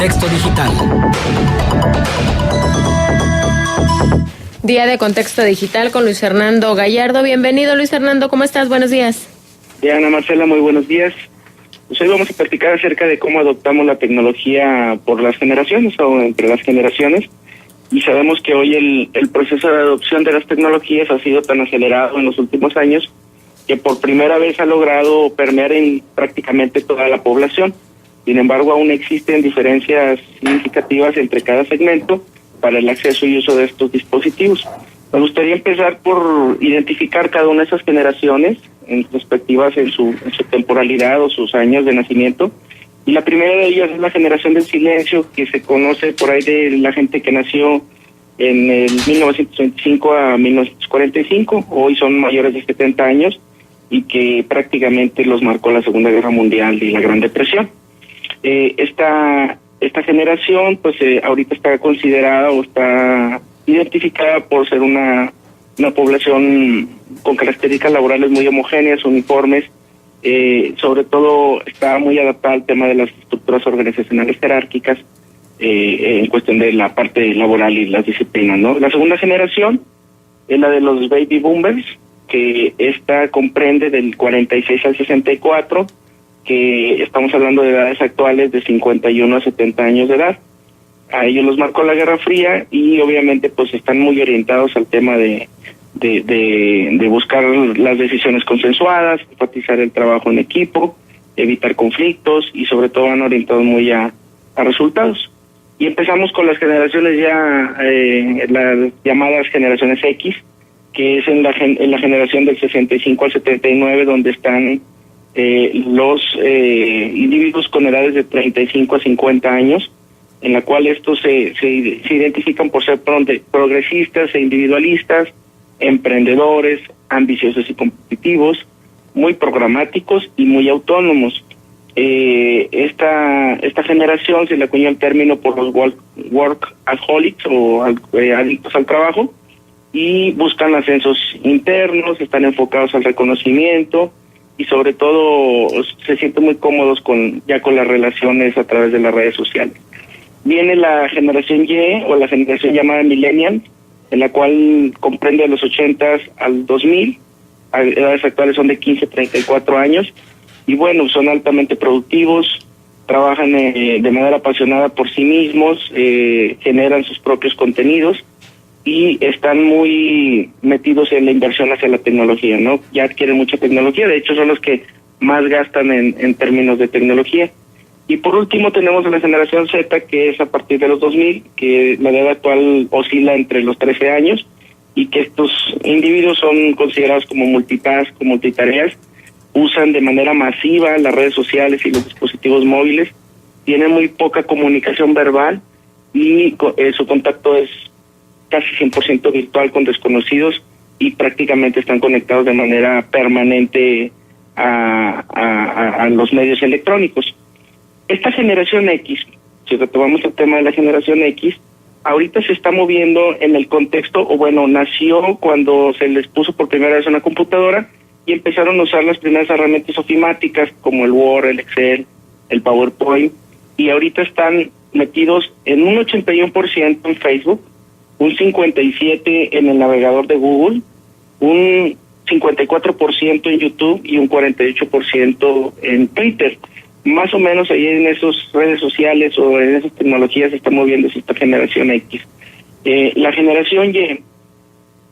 Contexto Digital. Día de Contexto Digital con Luis Hernando Gallardo. Bienvenido, Luis Hernando, ¿cómo estás? Buenos días. Ana Marcela, muy buenos días. Pues hoy vamos a platicar acerca de cómo adoptamos la tecnología por las generaciones o entre las generaciones. Y sabemos que hoy el proceso de adopción de las tecnologías ha sido tan acelerado en los últimos años que por primera vez ha logrado permear en prácticamente toda la población. Sin embargo, aún existen diferencias significativas entre cada segmento para el acceso y uso de estos dispositivos. Me gustaría empezar por identificar cada una de esas generaciones en respectivas en su temporalidad o sus años de nacimiento. Y la primera de ellas es la generación del silencio, que se conoce por ahí de la gente que nació en el 1925 a 1945, hoy son mayores de 70 años y que prácticamente los marcó la Segunda Guerra Mundial y la Gran Depresión. Esta generación pues ahorita está considerada o está identificada por ser una población con características laborales muy homogéneas, uniformes, sobre todo está muy adaptada al tema de las estructuras organizacionales jerárquicas en cuestión de la parte laboral y las disciplinas, ¿no? La segunda generación es la de los baby boomers, que esta comprende del 46 al 64, que estamos hablando de edades actuales de 51 a 70 años de edad. A ellos los marcó la Guerra Fría y obviamente pues están muy orientados al tema de buscar las decisiones consensuadas, enfatizar el trabajo en equipo, evitar conflictos y sobre todo van orientados muy a resultados. Y empezamos con las generaciones ya, las llamadas generaciones X, que es en la generación del 65 al 79, donde están los individuos con edades de 35 a 50 años, en la cual estos se identifican por ser progresistas e individualistas, emprendedores, ambiciosos y competitivos, muy programáticos y muy autónomos. Esta generación se le acuñó el término por los workaholics o adictos al trabajo y buscan ascensos internos, están enfocados al reconocimiento y sobre todo se sienten muy cómodos con las relaciones a través de las redes sociales. Viene la generación Y o la generación llamada millennial, en la cual comprende de los 80s al 2000, edades actuales son de 15 a 34 años, y bueno, son altamente productivos, trabajan de manera apasionada por sí mismos, generan sus propios contenidos y están muy metidos en la inversión hacia la tecnología, ¿no? Ya adquieren mucha tecnología, de hecho son los que más gastan en términos de tecnología. Y por último tenemos a la generación Z, que es a partir de los 2000, que la edad actual oscila entre los 13 años, y que estos individuos son considerados como multitask, como multitareas, usan de manera masiva las redes sociales y los dispositivos móviles, tienen muy poca comunicación verbal y su contacto es casi 100% virtual con desconocidos y prácticamente están conectados de manera permanente a los medios electrónicos. Esta generación X, si retomamos el tema de la generación X, ahorita se está moviendo en el contexto, o bueno, nació cuando se les puso por primera vez una computadora y empezaron a usar las primeras herramientas ofimáticas como el Word, el Excel, el PowerPoint, y ahorita están metidos en un 81% en Facebook, un 57% en el navegador de Google, un 54% en YouTube y un 48% en Twitter. Más o menos ahí en esas redes sociales o en esas tecnologías se está moviendo esta generación X. La generación Y,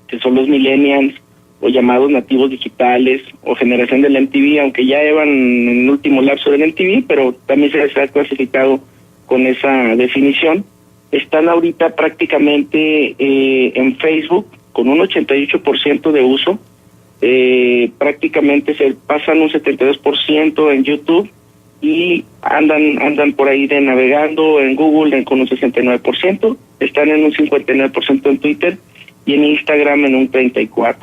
que son los millennials o llamados nativos digitales o generación del MTV, aunque ya llevan en el último lapso del MTV, pero también se les ha clasificado con esa definición, están ahorita prácticamente en Facebook con un 88% de uso, prácticamente se pasan un 72% en YouTube y andan por ahí de navegando en Google con un 69%, están en un 59% en Twitter y en Instagram en un 34%.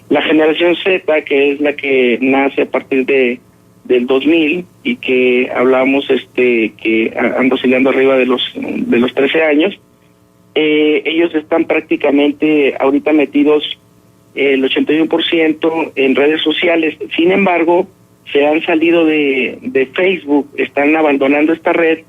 La generación Z, que es la que nace a partir del 2000 y que hablamos que anda oscilando arriba de los 13 años, ellos están prácticamente ahorita metidos el 81% en redes sociales. Sin embargo, se han salido de Facebook, están abandonando esta red,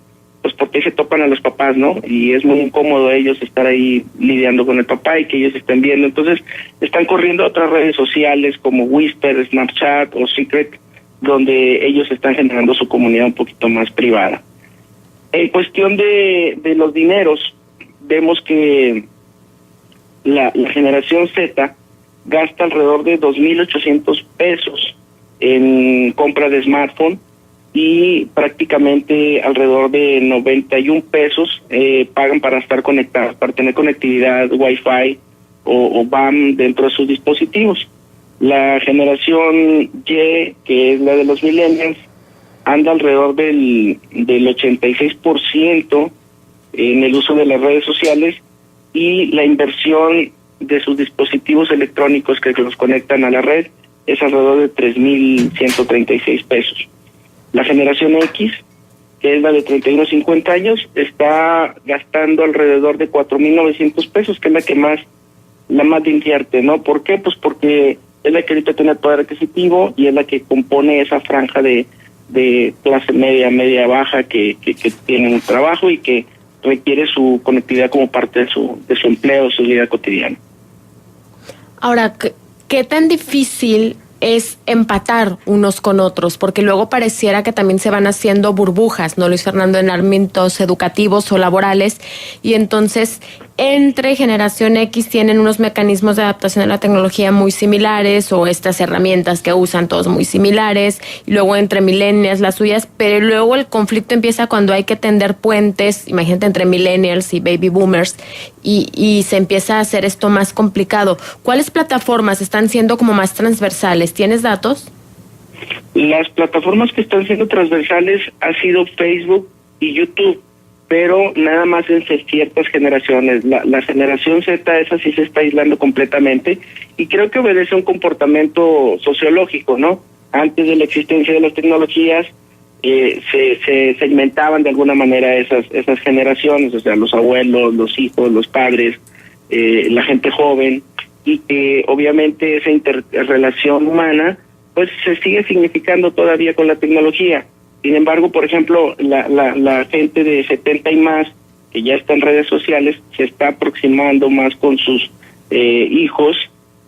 pues porque se topan a los papás, ¿no? Y es muy incómodo ellos estar ahí lidiando con el papá y que ellos estén viendo. Entonces están corriendo a otras redes sociales como Whisper, Snapchat o Secret, donde ellos están generando su comunidad un poquito más privada. En cuestión de los dineros, vemos que la generación Z gasta alrededor de 2,800 pesos en compra de smartphone y prácticamente alrededor de 91 pesos pagan para estar conectados, para tener conectividad Wi-Fi o BAM dentro de sus dispositivos. La generación Y, que es la de los millennials, anda alrededor del 86% en el uso de las redes sociales, y la inversión de sus dispositivos electrónicos que los conectan a la red es alrededor de 3,136 pesos. La generación X, que es la de 31 a 50 años, está gastando alrededor de 4,900 pesos, que es la más invierte, ¿no? ¿Por qué? Pues porque es la que ahorita tiene el poder adquisitivo y es la que compone esa franja de clase media baja que tiene un trabajo y que requiere su conectividad como parte de su empleo, su vida cotidiana. Ahora, ¿qué tan difícil es empatar unos con otros? Porque luego pareciera que también se van haciendo burbujas, ¿no, Luis Fernando?, en ámbitos educativos o laborales, y entonces entre generación X tienen unos mecanismos de adaptación a la tecnología muy similares, o estas herramientas que usan todos muy similares, y luego entre millennials las suyas, pero luego el conflicto empieza cuando hay que tender puentes, imagínate, entre millennials y baby boomers, y se empieza a hacer esto más complicado. ¿Cuáles plataformas están siendo como más transversales? ¿Tienes datos? Las plataformas que están siendo transversales ha sido Facebook y YouTube, pero nada más en ciertas generaciones. La generación Z, esa sí se está aislando completamente, y creo que obedece a un comportamiento sociológico, ¿no? Antes de la existencia de las tecnologías, se segmentaban de alguna manera esas generaciones, o sea, los abuelos, los hijos, los padres, la gente joven, y que obviamente esa interrelación humana pues se sigue significando todavía con la tecnología. Sin embargo, por ejemplo, la gente de 70 y más, que ya está en redes sociales, se está aproximando más con sus hijos,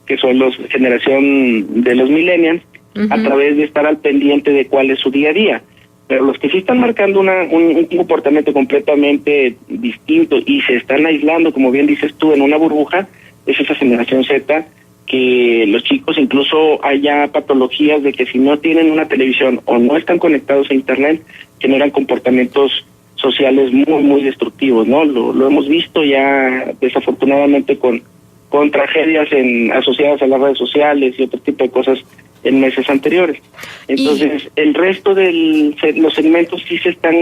que son la generación de los millennials, a través de estar al pendiente de cuál es su día a día. Pero los que sí están marcando un comportamiento completamente distinto y se están aislando, como bien dices tú, en una burbuja, es esa generación Z, que los chicos, incluso hay ya patologías de que si no tienen una televisión o no están conectados a internet, generan comportamientos sociales muy, muy destructivos, ¿no? Lo hemos visto ya desafortunadamente con tragedias asociadas a las redes sociales y otro tipo de cosas en meses anteriores. Entonces, el resto de los segmentos sí se están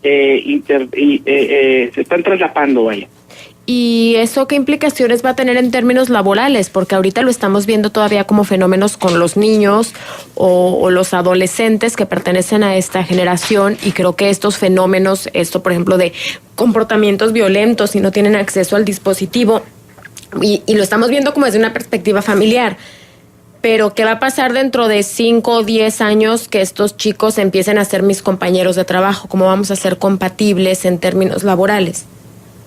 se están traslapando, vaya. ¿Y eso qué implicaciones va a tener en términos laborales? Porque ahorita lo estamos viendo todavía como fenómenos con los niños o los adolescentes que pertenecen a esta generación, y creo que estos fenómenos, por ejemplo, de comportamientos violentos si no tienen acceso al dispositivo, y lo estamos viendo como desde una perspectiva familiar. Pero ¿qué va a pasar dentro de 5 o 10 años que estos chicos empiecen a ser mis compañeros de trabajo? ¿Cómo vamos a ser compatibles en términos laborales?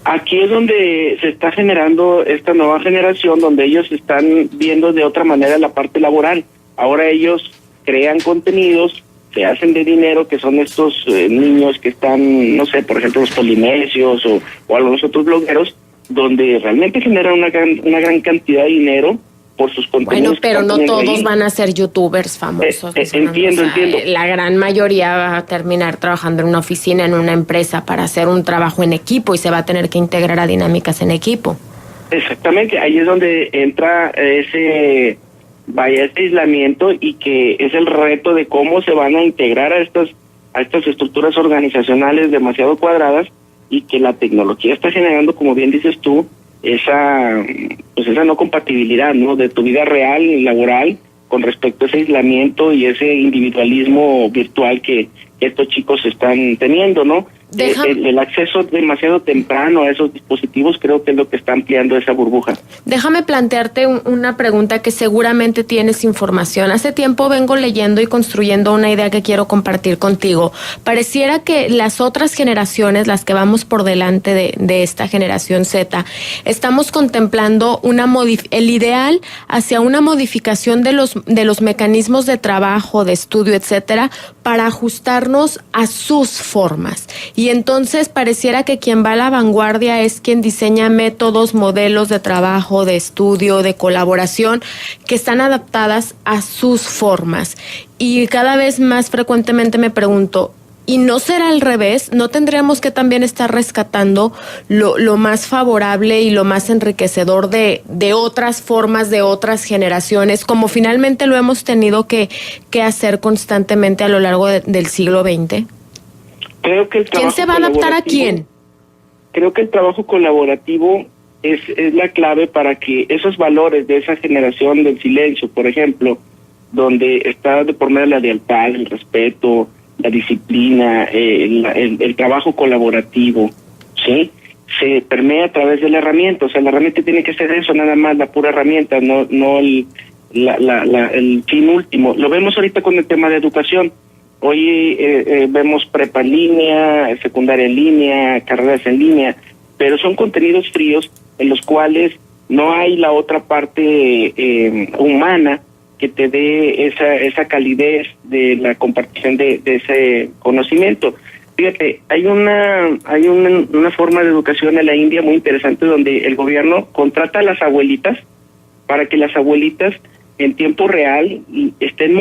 Aquí es donde se está generando esta nueva generación, donde ellos están viendo de otra manera la parte laboral. Ahora ellos crean contenidos, se hacen de dinero, que son estos niños que están, no sé, por ejemplo, los polinesios o algunos otros blogueros, donde realmente generan una gran cantidad de dinero por sus contenidos. Bueno, pero no todos van a ser youtubers famosos. Entiendo. La gran mayoría va a terminar trabajando en una oficina, en una empresa, para hacer un trabajo en equipo, y se va a tener que integrar a dinámicas en equipo. Exactamente, ahí es donde entra ese aislamiento, y que es el reto de cómo se van a integrar a estas estructuras organizacionales demasiado cuadradas, y que la tecnología está generando, como bien dices tú, esa no compatibilidad, ¿no?, de tu vida real y laboral con respecto a ese aislamiento y ese individualismo virtual que estos chicos están teniendo, ¿no? El acceso demasiado temprano a esos dispositivos creo que es lo que está ampliando esa burbuja. Déjame plantearte una pregunta que seguramente tienes información. Hace tiempo vengo leyendo y construyendo una idea que quiero compartir contigo. Pareciera que las otras generaciones, las que vamos por delante de esta generación Z, estamos contemplando el ideal hacia una modificación de los mecanismos de trabajo, de estudio, etcétera, para ajustarnos a sus formas. Y entonces pareciera que quien va a la vanguardia es quien diseña métodos, modelos de trabajo, de estudio, de colaboración, que están adaptadas a sus formas. Y cada vez más frecuentemente me pregunto, ¿y no será al revés? ¿No tendríamos que también estar rescatando lo más favorable y lo más enriquecedor de otras formas, de otras generaciones, como finalmente lo hemos tenido que hacer constantemente a lo largo del siglo XX? Creo que ¿Quién se va a adaptar a quién? Creo que el trabajo colaborativo es la clave para que esos valores de esa generación del silencio, por ejemplo, donde está de por medio la lealtad, el respeto, la disciplina, el trabajo colaborativo, ¿sí? Se permea a través de la herramienta. O sea, la herramienta tiene que ser eso, nada más, la pura herramienta, no el fin último. Lo vemos ahorita con el tema de educación. Hoy vemos prepa en línea, secundaria en línea, carreras en línea, pero son contenidos fríos en los cuales no hay la otra parte humana que te dé esa calidez de la compartición de ese conocimiento. Fíjate, hay una forma de educación en la India muy interesante donde el gobierno contrata a las abuelitas para que las abuelitas en tiempo real estén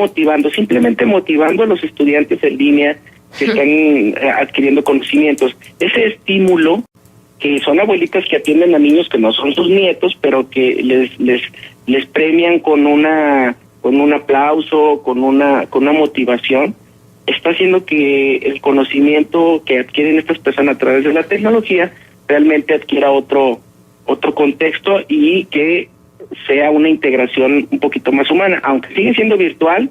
simplemente motivando a los estudiantes en línea que están adquiriendo conocimientos. Ese estímulo, que son abuelitas que atienden a niños que no son sus nietos, pero que les premian con un aplauso, con una motivación, está haciendo que el conocimiento que adquieren estas personas a través de la tecnología realmente adquiera otro contexto y que sea una integración un poquito más humana, aunque sigue siendo virtual.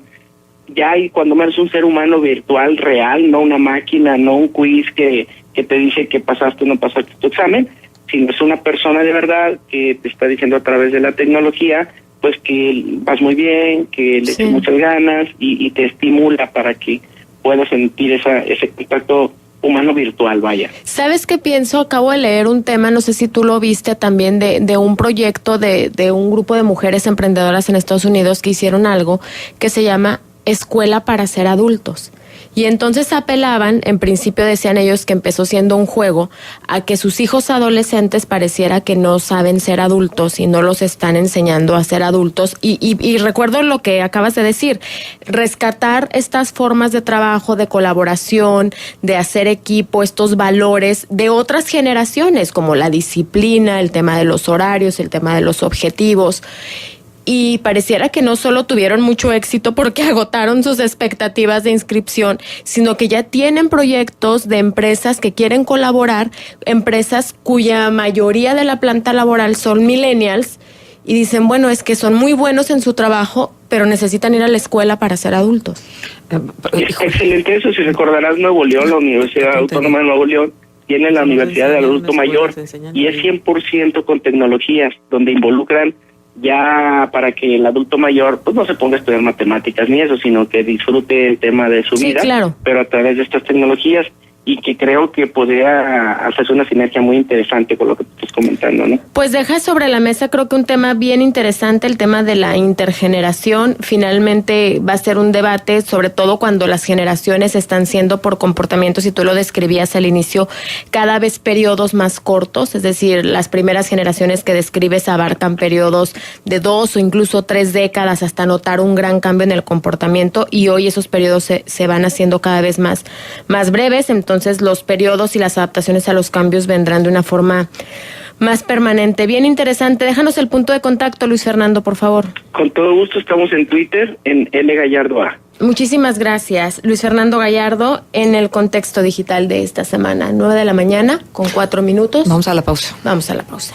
Ya hay cuando menos un ser humano virtual real, no una máquina, no un quiz que te dice que pasaste o no pasaste tu examen, sino es una persona de verdad que te está diciendo a través de la tecnología pues que vas muy bien, que le echas muchas ganas y te estimula para que puedas sentir ese contacto humano virtual, vaya. ¿Sabes qué pienso? Acabo de leer un tema, no sé si tú lo viste también, de un proyecto de un grupo de mujeres emprendedoras en Estados Unidos que hicieron algo que se llama Escuela para ser adultos. Y entonces apelaban, en principio decían ellos que empezó siendo un juego, a que sus hijos adolescentes pareciera que no saben ser adultos y no los están enseñando a ser adultos. Y recuerdo lo que acabas de decir, rescatar estas formas de trabajo, de colaboración, de hacer equipo, estos valores de otras generaciones, como la disciplina, el tema de los horarios, el tema de los objetivos. Y pareciera que no solo tuvieron mucho éxito porque agotaron sus expectativas de inscripción, sino que ya tienen proyectos de empresas que quieren colaborar, empresas cuya mayoría de la planta laboral son millennials, y dicen, bueno, es que son muy buenos en su trabajo, pero necesitan ir a la escuela para ser adultos. Excelente eso. Si recordarás, Nuevo León, la Universidad Autónoma de Nuevo León, tiene la Universidad del Adulto Mayor y es 100% con tecnologías, donde involucran ya para que el adulto mayor pues no se ponga a estudiar matemáticas ni eso, sino que disfrute el tema de su vida, claro, pero a través de estas tecnologías, y que creo que podría hacerse una sinergia muy interesante con lo que tú estás comentando, ¿no? Pues deja sobre la mesa, creo que un tema bien interesante, el tema de la intergeneración. Finalmente va a ser un debate, sobre todo cuando las generaciones están siendo por comportamientos, y tú lo describías al inicio, cada vez periodos más cortos, es decir, las primeras generaciones que describes abarcan periodos de 2 o incluso 3 décadas hasta notar un gran cambio en el comportamiento, y hoy esos periodos se van haciendo cada vez más breves. Entonces los periodos y las adaptaciones a los cambios vendrán de una forma más permanente. Bien interesante. Déjanos el punto de contacto, Luis Fernando, por favor. Con todo gusto, estamos en Twitter, en L Gallardo A. Muchísimas gracias, Luis Fernando Gallardo, en el contexto digital de esta semana. 9 de la mañana, con 4 minutos. Vamos a la pausa. Vamos a la pausa.